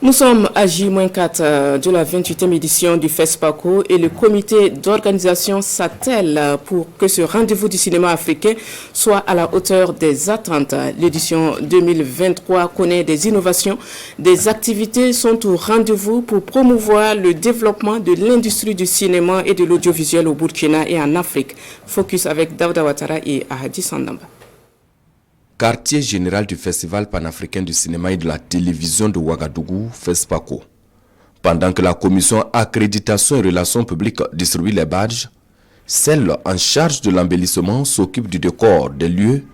Nous sommes à J-4 de la 28e édition du FESPACO et le comité d'organisation s'attelle pour que ce rendez-vous du cinéma africain soit à la hauteur des attentes. L'édition 2023 connaît des innovations. Des activités sont au rendez-vous pour promouvoir le développement de l'industrie du cinéma et de l'audiovisuel au Burkina et en Afrique. Focus avec Daouda Ouattara et Ahadi Sandamba. Quartier général du Festival panafricain du cinéma et de la télévision de Ouagadougou, FESPACO. Pendant que la commission accréditation et relations publiques distribue les badges, celle en charge de l'embellissement s'occupe du décor des lieux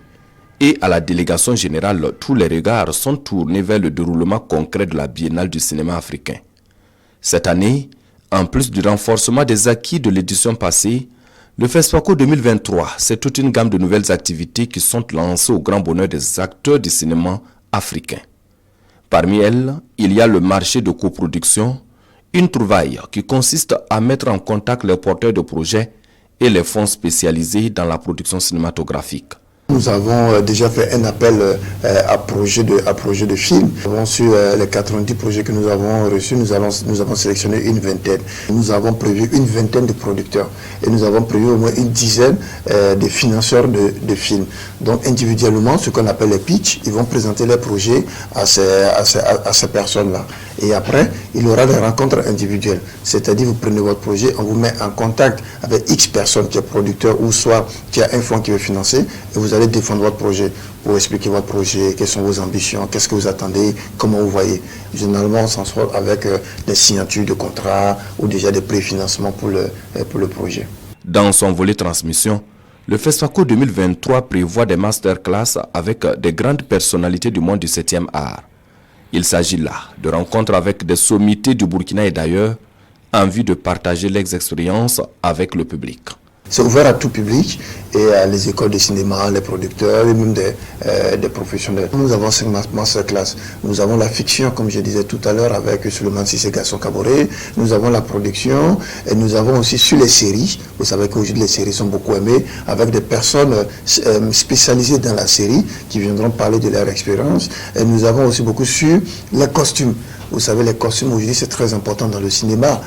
et à la délégation générale, tous les regards sont tournés vers le déroulement concret de la Biennale du cinéma africain. Cette année, en plus du renforcement des acquis de l'édition passée, le FESPACO 2023, c'est toute une gamme de nouvelles activités qui sont lancées au grand bonheur des acteurs du cinéma africain. Parmi elles, il y a le marché de coproduction, une trouvaille qui consiste à mettre en contact les porteurs de projets et les fonds spécialisés dans la production cinématographique. Nous avons déjà fait un appel à projet de film. Sur les 90 projets que nous avons reçus, nous avons sélectionné une vingtaine. Nous avons prévu une vingtaine de producteurs et nous avons prévu au moins une dizaine de financeurs de films. Donc individuellement, ce qu'on appelle les pitchs, ils vont présenter les projets à ces personnes-là. Et après, il y aura des rencontres individuelles. C'est-à-dire, vous prenez votre projet, on vous met en contact avec X personnes qui est producteur ou soit qui a un fonds qui veut financer et vous allez défendre votre projet pour expliquer votre projet, quelles sont vos ambitions, qu'est-ce que vous attendez, comment vous voyez. Généralement, on s'en sort avec des signatures de contrats ou déjà des préfinancements pour le projet. Dans son volet transmission, le FESPACO 2023 prévoit des masterclass avec des grandes personnalités du monde du 7e art. Il s'agit là de rencontres avec des sommités du Burkina et d'ailleurs, en vue de partager leurs expériences avec le public. C'est ouvert à tout public et à les écoles de cinéma, les producteurs et même des professionnels. Nous avons 5 masterclass. Nous avons la fiction, comme je disais tout à l'heure, avec Souleymane Sissé Gasson Kaboré. Nous avons la production et nous avons aussi sur les séries. Vous savez qu'aujourd'hui les séries sont beaucoup aimées, avec des personnes spécialisées dans la série qui viendront parler de leur expérience. Et nous avons aussi beaucoup sur les costumes. Vous savez, les costumes aujourd'hui, c'est très important dans le cinéma.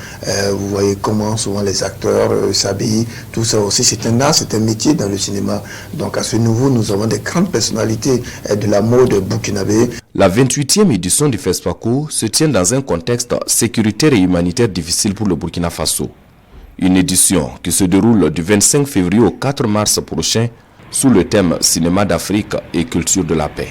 Vous voyez comment souvent les acteurs s'habillent. Tout ça aussi, c'est un art, c'est un métier dans le cinéma. Donc à ce niveau, nous avons des grandes personnalités de la mode burkinabé. La 28e édition du FESPACO se tient dans un contexte sécuritaire et humanitaire difficile pour le Burkina Faso. Une édition qui se déroule du 25 février au 4 mars prochain sous le thème Cinéma d'Afrique et culture de la paix.